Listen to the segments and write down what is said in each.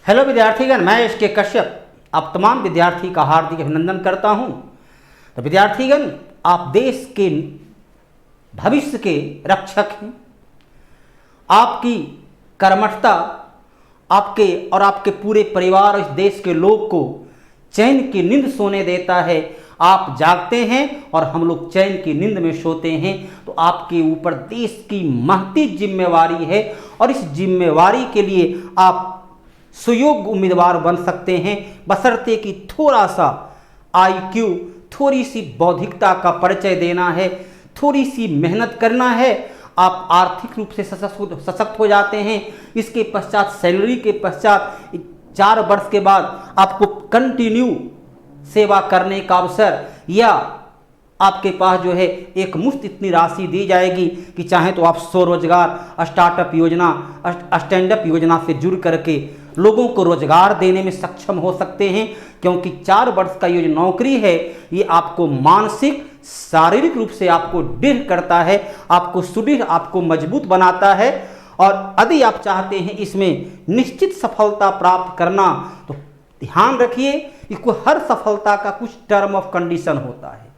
Hello विद्यार्थीगण, मैं S के कश्यप आप तमाम विद्यार्थी का हार्दिक अभिनंदन करता हूं। तो विद्यार्थीगण, आप देश के भविष्य के रक्षक हैं। आपकी कर्मठता आपके और आपके पूरे परिवार और इस देश के लोग को चैन की नींद सोने देता है। आप जागते हैं और हम लोग चैन की नींद में सोते हैं। तो आपके ऊपर देश की महती जिम्मेवारी है और इस जिम्मेवारी के लिए आप सुयोग्य उम्मीदवार बन सकते हैं, बशर्ते कि थोड़ा सा आईक्यू, थोड़ी सी बौद्धिकता का परिचय देना है, थोड़ी सी मेहनत करना है। आप आर्थिक रूप से सशक्त हो जाते हैं। इसके पश्चात सैलरी के पश्चात 4 वर्ष के बाद आपको कंटिन्यू सेवा करने का अवसर या आपके पास जो है एक मुफ्त इतनी राशि दी जाएगी कि चाहे तो आप स्वरोजगार स्टार्टअप योजना, स्टैंडअप योजना से जुड़ करके लोगों को रोजगार देने में सक्षम हो सकते हैं। क्योंकि 4 वर्ष का ये जो नौकरी है ये आपको मानसिक शारीरिक रूप से आपको दृढ़ करता है, आपको सुदृढ़, आपको मजबूत बनाता है। और यदि आप चाहते हैं इसमें निश्चित सफलता प्राप्त करना तो ध्यान रखिए कि हर सफलता का कुछ टर्म ऑफ कंडीशन होता है।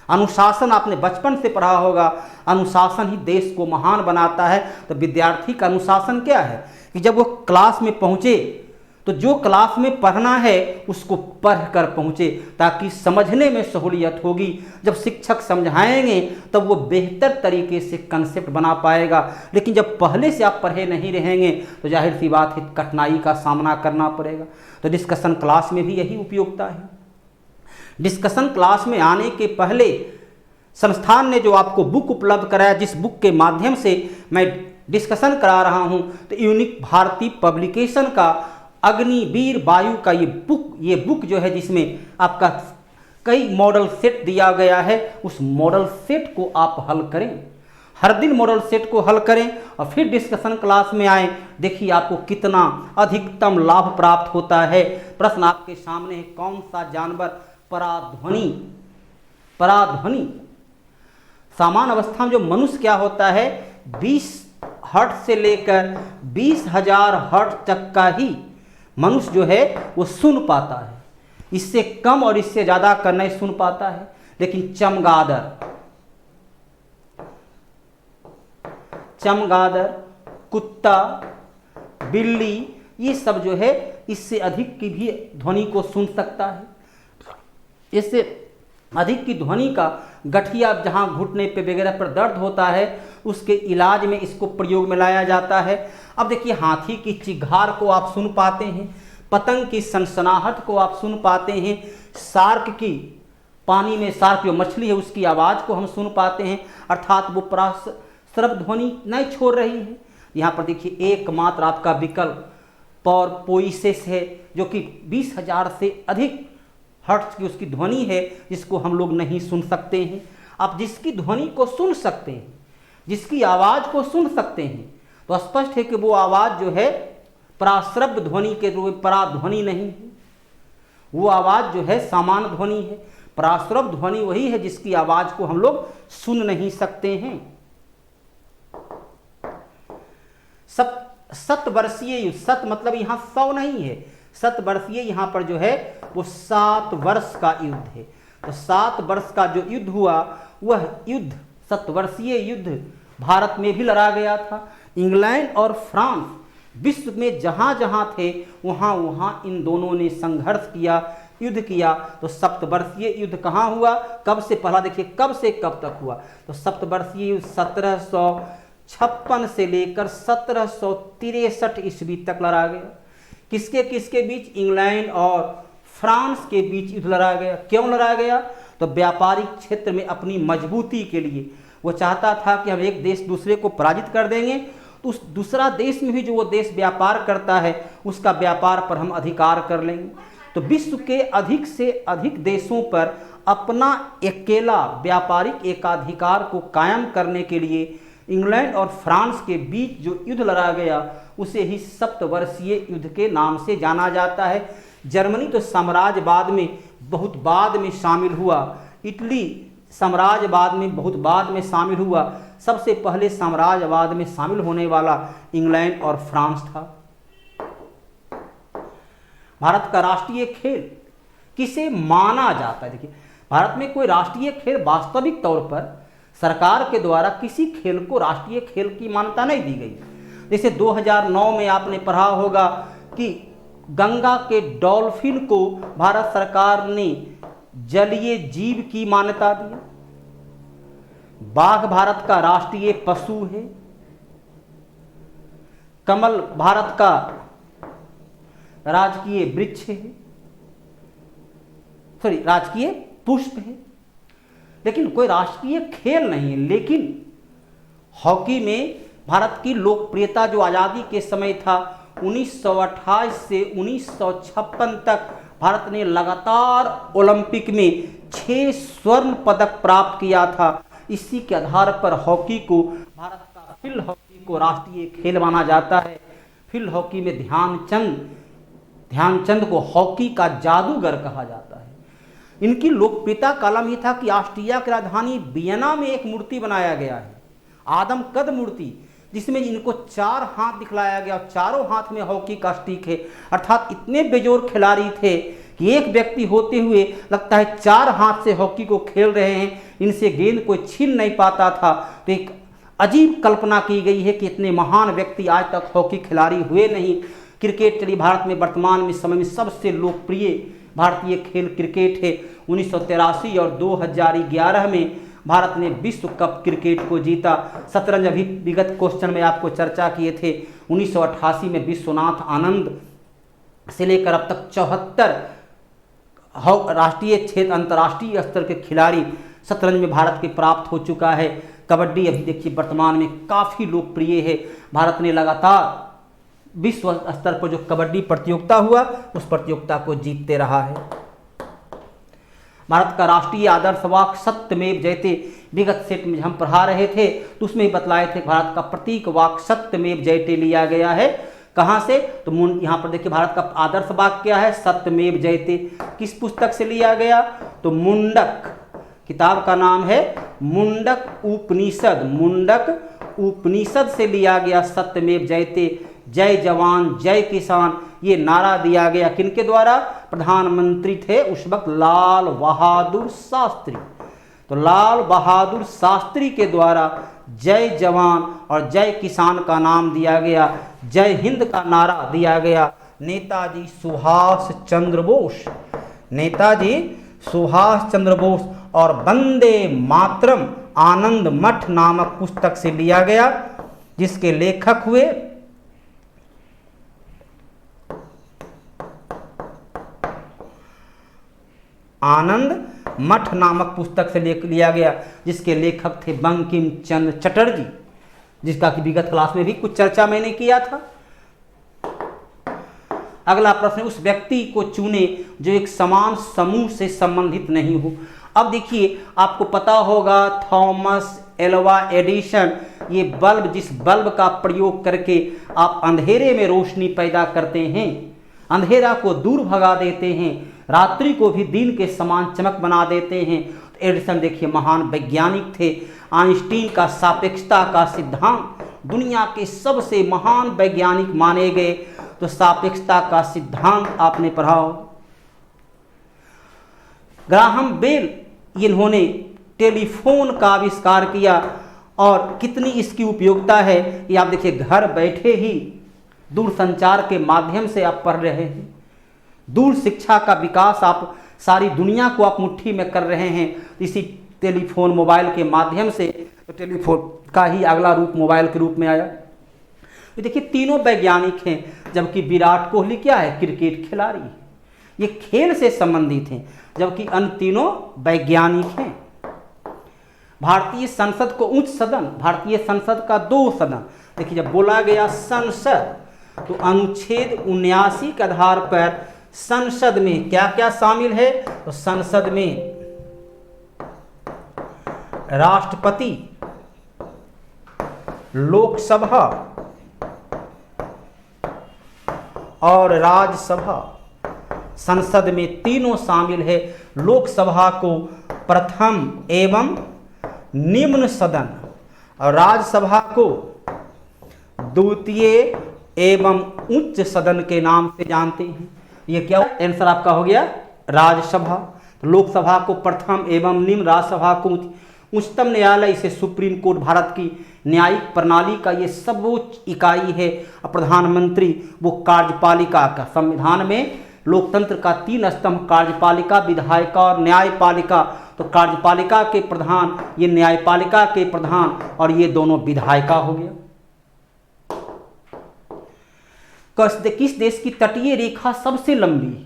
अनुशासन आपने बचपन से पढ़ा होगा, अनुशासन ही देश को महान बनाता है। तो विद्यार्थी का अनुशासन क्या है कि जब वो क्लास में पहुंचे तो जो क्लास में पढ़ना है उसको पढ़ कर पहुंचे, ताकि समझने में सहूलियत होगी। जब शिक्षक समझाएंगे तब वो बेहतर तरीके से कंसेप्ट बना पाएगा। लेकिन जब पहले से आप पढ़े नहीं रहेंगे तो जाहिर सी बात है कठिनाई का सामना करना पड़ेगा। तो डिस्कशन क्लास में भी यही उपयोगिता है। डिस्कशन क्लास में आने के पहले संस्थान ने जो आपको बुक उपलब्ध कराया, जिस बुक के माध्यम से मैं डिस्कशन करा रहा हूं, तो यूनिक भारती पब्लिकेशन का अग्निवीर वायु का ये बुक जो है, जिसमें आपका कई मॉडल सेट दिया गया है, उस मॉडल सेट को आप हल करें। हर दिन मॉडल सेट को हल करें और फिर डिस्कशन क्लास में आए। देखिए आपको कितना अधिकतम लाभ प्राप्त होता है। प्रश्न आपके सामने है, कौन सा जानवर पराध्वनि सामान्य अवस्था में जो मनुष्य क्या होता है 20 हर्ट्ज से लेकर 20,000 हर्ट्ज तक का ही मनुष्य जो है वो सुन पाता है। इससे कम और इससे ज्यादा का नहीं सुन पाता है। लेकिन चमगादड़, कुत्ता, बिल्ली, ये सब जो है इससे अधिक की भी ध्वनि को सुन सकता है। इससे अधिक की ध्वनि का गठिया जहां घुटने पे वगैरह पर दर्द होता है उसके इलाज में इसको प्रयोग में लाया जाता है। अब देखिए हाथी की चिघार को आप सुन पाते हैं, पतंग की सनसनाहट को आप सुन पाते हैं, शार्क की पानी में शार्क जो मछली है उसकी आवाज़ को हम सुन पाते हैं। अर्थात वो श्रव्य ध्वनि नहीं छोड़ रही है। यहाँ पर देखिए एकमात्र आपका विकल्प पोइसेस है, जो कि 20,000 से अधिक हर्ट्ज की उसकी ध्वनि है, जिसको हम लोग नहीं सुन सकते हैं। आप जिसकी ध्वनि को सुन सकते हैं, जिसकी आवाज़ को सुन सकते हैं, तो स्पष्ट है कि वो आवाज़ जो है पराश्रव्य ध्वनि के रूप में पराध्वनि नहीं है। वो आवाज़ जो है सामान्य ध्वनि है। पराश्रव्य ध्वनि वही है जिसकी आवाज़ को हम लोग सुन नहीं सकते हैं। 7 वर्षीय युद्ध, 7 मतलब यहाँ 100 नहीं है, 7 वर्षीय यहाँ पर जो है वो 7 वर्ष का युद्ध है। तो 7 वर्ष का जो युद्ध हुआ वह युद्ध 7 वर्षीय युद्ध भारत में भी लड़ा गया था। इंग्लैंड और फ्रांस विश्व में जहाँ जहाँ थे वहाँ वहाँ इन दोनों ने संघर्ष किया, युद्ध किया। तो 7 वर्षीय युद्ध कहाँ हुआ, कब से, पहला देखिए कब से कब तक हुआ। तो 7 वर्षीय युद्ध 1756 से लेकर 1763 ईस्वी तक लड़ा गया। किसके किसके बीच, इंग्लैंड और फ्रांस के बीच युद्ध लड़ा गया। क्यों लड़ा गया, तो व्यापारिक क्षेत्र में अपनी मजबूती के लिए। वो चाहता था कि हम एक देश दूसरे को पराजित कर देंगे तो उस दूसरा देश में भी जो वो देश व्यापार करता है उसका व्यापार पर हम अधिकार कर लेंगे। तो विश्व के अधिक से अधिक देशों पर अपना अकेला व्यापारिक एकाधिकार को कायम करने के लिए इंग्लैंड और फ्रांस के बीच जो युद्ध लड़ा गया उसे ही 7 वर्षीय युद्ध के नाम से जाना जाता है। जर्मनी तो साम्राज्यवाद में बहुत बाद में शामिल हुआ, इटली साम्राज्यवाद में बहुत बाद में शामिल हुआ। सबसे पहले साम्राज्यवाद में शामिल होने वाला इंग्लैंड और फ्रांस था। भारत का राष्ट्रीय खेल किसे माना जाता है? देखिए, भारत में कोई राष्ट्रीय खेल वास्तविक तौर पर सरकार के द्वारा किसी खेल को राष्ट्रीय खेल की मान्यता नहीं दी गई। जैसे 2009 में आपने पढ़ा होगा कि गंगा के डॉल्फिन को भारत सरकार ने जलीय जीव की मान्यता दी। बाघ भारत का राष्ट्रीय पशु है। कमल भारत का राजकीय वृक्ष है, सॉरी राजकीय पुष्प है, लेकिन कोई राष्ट्रीय खेल नहीं है। लेकिन हॉकी में भारत की लोकप्रियता जो आज़ादी के समय था 1928 से 1956 तक भारत ने लगातार ओलंपिक में 6 स्वर्ण पदक प्राप्त किया था। इसी के आधार पर हॉकी को, भारत का फील्ड हॉकी को राष्ट्रीय खेल माना जाता है। फील्ड हॉकी में ध्यानचंद को हॉकी का जादूगर कहा जाता है। इनकी लोकप्रियता का आलम यह था कि ऑस्ट्रिया की राजधानी वियना में एक मूर्ति बनाया गया है, आदम कद मूर्ति, जिसमें इनको 4 हाथ दिखलाया गया और चारों हाथ में हॉकी का स्टिक है। अर्थात इतने बेजोर खिलाड़ी थे कि एक व्यक्ति होते हुए लगता है 4 हाथ से हॉकी को खेल रहे हैं, इनसे गेंद कोई छीन नहीं पाता था। तो एक अजीब कल्पना की गई है कि इतने महान व्यक्ति आज तक हॉकी खिलाड़ी हुए नहीं। क्रिकेट चलिए, भारत में वर्तमान में समय में सबसे लोकप्रिय भारतीय खेल क्रिकेट है। 1983 और 2011 में भारत ने विश्व कप क्रिकेट को जीता। शतरंज अभी विगत क्वेश्चन में आपको चर्चा किए थे। 1988 में विश्वनाथ आनंद से लेकर अब तक 74 राष्ट्रीय क्षेत्र अंतर्राष्ट्रीय स्तर के खिलाड़ी शतरंज में भारत के प्राप्त हो चुका है। कबड्डी अभी देखिए वर्तमान में काफ़ी लोकप्रिय है। भारत ने लगातार विश्व स्तर पर जो कबड्डी प्रतियोगिता हुआ उस प्रतियोगिता को जीतते रहा है। भारत का राष्ट्रीय आदर्श वाक्य सत्यमेव जयते, विगत सेट में हम पढ़ा रहे थे तो उसमें बतलाए थे भारत का प्रतीक वाक्य सत्यमेव जयते लिया गया है। कहाँ से? तो यहाँ पर देखिए भारत का आदर्श वाक्य क्या है? सत्यमेव जयते। किस पुस्तक से लिया गया? तो मुंडक, किताब का नाम है मुंडक उपनिषद। मुंडक उपनिषद से लिया गया सत्यमेव जयते। जय जवान जय किसान ये नारा दिया गया किनके द्वारा? प्रधानमंत्री थे उस वक्त लाल बहादुर शास्त्री। तो लाल बहादुर शास्त्री के द्वारा जय जवान और जय किसान का नाम दिया गया। जय हिंद का नारा दिया गया नेताजी सुभाष चंद्र बोस, नेताजी सुभाष चंद्र बोस। और वंदे मातरम आनंद मठ नामक पुस्तक से लिया गया, जिसके लेखक हुए आनंद मठ नामक पुस्तक से लिया गया, जिसके लेखक थे बंकिम चंद्र चटर्जी, जिसका कि विगत क्लास में भी कुछ चर्चा मैंने किया था। अगला प्रश्न, उस व्यक्ति को चुने जो एक समान समूह से संबंधित नहीं हो। अब देखिए आपको पता होगा थॉमस एल्वा एडिसन, ये बल्ब, जिस बल्ब का प्रयोग करके आप अंधेरे में रोशनी पैदा करते हैं, अंधेरा को दूर भगा देते हैं, रात्रि को भी दिन के समान चमक बना देते हैं। तो एडिसन देखिए महान वैज्ञानिक थे। आइंस्टीन का सापेक्षता का सिद्धांत दुनिया के सबसे महान वैज्ञानिक माने गए। तो सापेक्षता का सिद्धांत आपने पढ़ा हो। ग्राहम बेल, इन्होंने टेलीफोन का आविष्कार किया और कितनी इसकी उपयोगिता है ये आप देखिए, घर बैठे ही दूरसंचार के माध्यम से आप पढ़ रहे हैं। दूर शिक्षा का विकास आप सारी दुनिया को आप मुट्ठी में कर रहे हैं इसी टेलीफोन मोबाइल के माध्यम से। तो टेलीफोन का ही अगला रूप मोबाइल के रूप में आया। तो देखिए तीनों वैज्ञानिक हैं, जबकि विराट कोहली क्या है? क्रिकेट खिलाड़ी, ये खेल से संबंधित हैं, जबकि अन्य तीनों वैज्ञानिक हैं। भारतीय संसद को उच्च सदन, भारतीय संसद का 2 सदन। देखिए जब बोला गया संसद तो अनुच्छेद 79 के आधार पर संसद में क्या क्या शामिल है? तो संसद में राष्ट्रपति, लोकसभा और राज्यसभा, संसद में तीनों शामिल है। लोकसभा को प्रथम एवं निम्न सदन और राज्यसभा को द्वितीय एवं उच्च सदन के नाम से जानते हैं। ये क्या आंसर आपका हो गया राज्यसभा। तो लोकसभा को प्रथम एवं निम्न, राज्यसभा को उच्चतम न्यायालय, इसे सुप्रीम कोर्ट, भारत की न्यायिक प्रणाली का ये सर्वोच्च इकाई है। प्रधानमंत्री वो कार्यपालिका का, संविधान में लोकतंत्र का 3 स्तंभ कार्यपालिका, विधायिका और न्यायपालिका। तो कार्यपालिका के प्रधान, ये न्यायपालिका के प्रधान, और ये दोनों विधायिका हो गया। किस देश की तटीय रेखा सबसे लंबी है?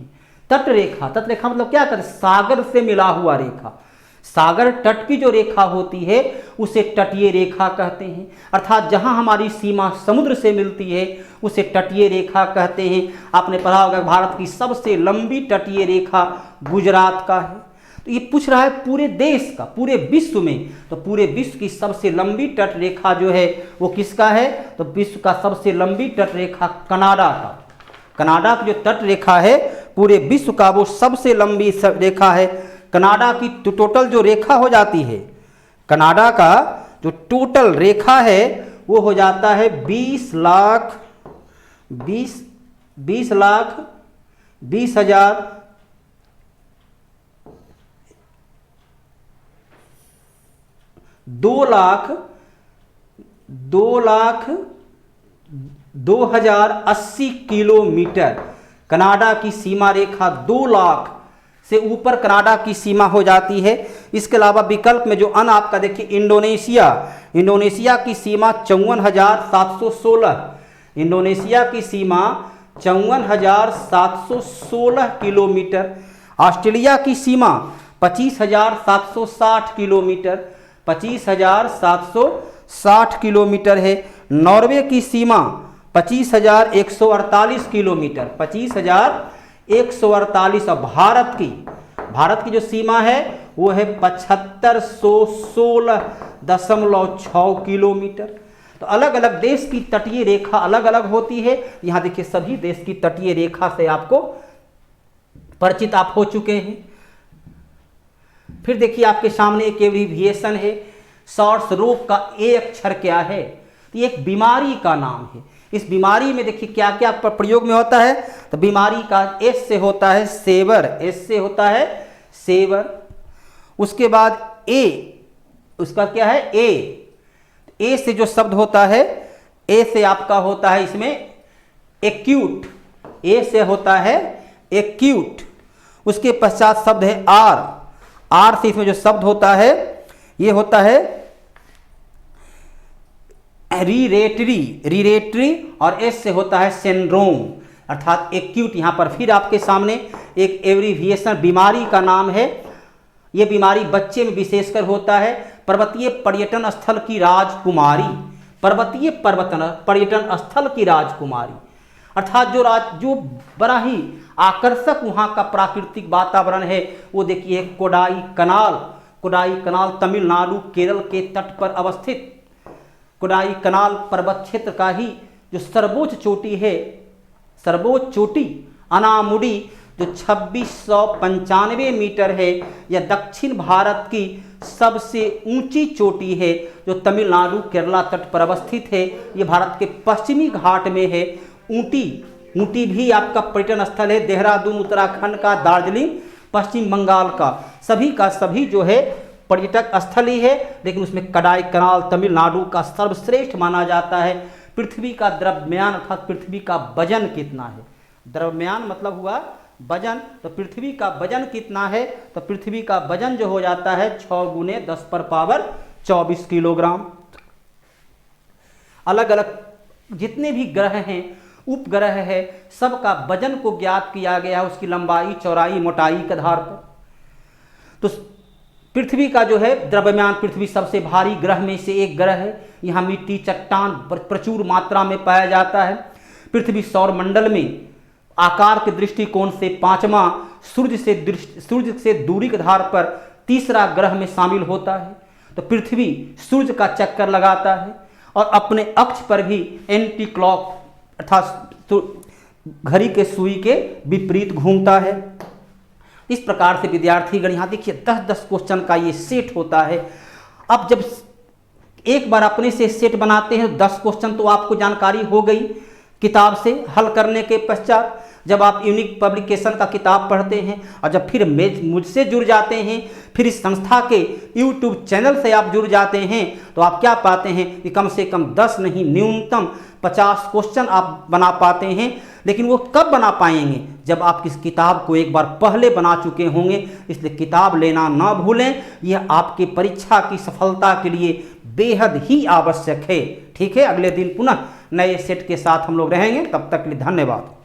तट रेखा। तट रेखा मतलब क्या करते? सागर से मिला हुआ रेखा। सागर तट की जो रेखा होती है उसे तटीय रेखा कहते हैं। अर्थात जहां हमारी सीमा समुद्र से मिलती है उसे तटीय रेखा कहते हैं। आपने पढ़ा होगा भारत की सबसे लंबी तटीय रेखा गुजरात का है। तो ये पूछ रहा है पूरे देश का, पूरे विश्व में। तो पूरे विश्व की सबसे लंबी तट रेखा जो है वो किसका है? तो विश्व का सबसे लंबी तट रेखा कनाडा का। कनाडा की जो तट रेखा है पूरे विश्व का वो सबसे लंबी रेखा है। कनाडा की टोटल जो रेखा हो जाती है, कनाडा का जो टोटल रेखा है वो हो जाता है 20,20,20,000 2,80 किलोमीटर। कनाडा की सीमा रेखा 2 लाख से ऊपर कनाडा की सीमा हो जाती है। इसके अलावा विकल्प में जो अन आपका देखिए इंडोनेशिया, इंडोनेशिया की सीमा 54,716, इंडोनेशिया की सीमा 54,716 किलोमीटर। ऑस्ट्रेलिया की सीमा 25,760 किलोमीटर, 25,760 किलोमीटर है। नॉर्वे की सीमा 25,148 किलोमीटर, 25,148। और भारत की जो सीमा है वो है 7516.6 किलोमीटर। तो अलग अलग देश की तटीय रेखा अलग अलग होती है। यहां देखिए सभी देश की तटीय रेखा से आपको परिचित आप हो चुके हैं। फिर देखिए आपके सामने एक एब्रीविएशन है। शॉर्ट्स रोग का ए अक्षर क्या है? तो ये एक बीमारी का नाम है। इस बीमारी में देखिए क्या क्या प्रयोग में होता है। तो बीमारी का एस से होता है सेवर, एस से होता है सेवर। उसके बाद ए, उसका क्या है ए से जो शब्द होता है, ए से आपका होता है इसमें एक्यूट, ए से होता है एक्यूट। उसके पश्चात शब्द है आर से इसमें जो शब्द होता है ये होता है रिरेटरी, और एस से होता है सिंड्रोम, अर्थात एक्यूट। यहां पर फिर आपके सामने एक एब्रीविएशन बीमारी का नाम है। यह बीमारी बच्चे में विशेषकर होता है। पर्वतीय पर्यटन स्थल की राजकुमारी, पर्वतीय पर्यटन स्थल की राजकुमारी, अर्थात जो बड़ा ही आकर्षक वहां का प्राकृतिक वातावरण है वो देखिए कोडाई कनाल तमिलनाडु केरल के तट पर अवस्थित कोडाई कनाल पर्वत क्षेत्र का ही जो सर्वोच्च चोटी है, सर्वोच्च चोटी अनामुडी, जो 2695 मीटर है, यह दक्षिण भारत की सबसे ऊंची चोटी है जो तमिलनाडु केरला तट पर अवस्थित है। यह भारत के पश्चिमी घाट में है। ऊटी भी आपका पर्यटन स्थल है। देहरादून उत्तराखंड का, दार्जिलिंग पश्चिम बंगाल का सभी जो है पर्यटक स्थल ही है। लेकिन उसमें कडाई कनाल तमिलनाडु का सर्वश्रेष्ठ माना जाता है। पृथ्वी का द्रव्यमान अर्थात पृथ्वी का वजन कितना है, द्रव्यमान मतलब हुआ वजन, तो पृथ्वी का वजन कितना है? तो पृथ्वी का वजन जो हो जाता है 6 गुने 10⁻24 किलोग्राम। अलग अलग जितने भी ग्रह हैं, उपग्रह है, सबका वजन को ज्ञात किया गया है उसकी लंबाई, चौड़ाई, मोटाई के आधार पर। तो पृथ्वी का जो है द्रव्यमान, पृथ्वी सबसे भारी ग्रह में से एक ग्रह है। यहाँ मिट्टी चट्टान प्रचुर मात्रा में पाया जाता है। पृथ्वी सौर मंडल में आकार के दृष्टिकोण से 5वां, सूर्य से दूरी के आधार पर 3रा ग्रह में शामिल होता है। तो पृथ्वी सूर्य का चक्कर लगाता है और अपने अक्ष पर भी एंटी क्लॉक अर्थात घड़ी के सुई के विपरीत घूमता है। इस प्रकार से विद्यार्थीगण यहाँ देखिए 10-10 क्वेश्चन का ये सेट होता है। अब जब एक बार अपने से सेट बनाते हैं 10 क्वेश्चन तो आपको जानकारी हो गई किताब से हल करने के पश्चात। जब आप यूनिक पब्लिकेशन का किताब पढ़ते हैं और जब फिर मुझसे जुड़ जाते हैं, फिर इस संस्था के यूट्यूब चैनल से आप जुड़ जाते हैं, तो आप क्या पाते हैं कि कम से कम 10 नहीं न्यूनतम 50 क्वेश्चन आप बना पाते हैं। लेकिन वो कब बना पाएंगे? जब आप किस किताब को एक बार पहले बना चुके होंगे। इसलिए किताब लेना ना भूलें, यह आपकी परीक्षा की सफलता के लिए बेहद ही आवश्यक है। ठीक है, अगले दिन पुनः नए सेट के साथ हम लोग रहेंगे। तब तक के लिए धन्यवाद।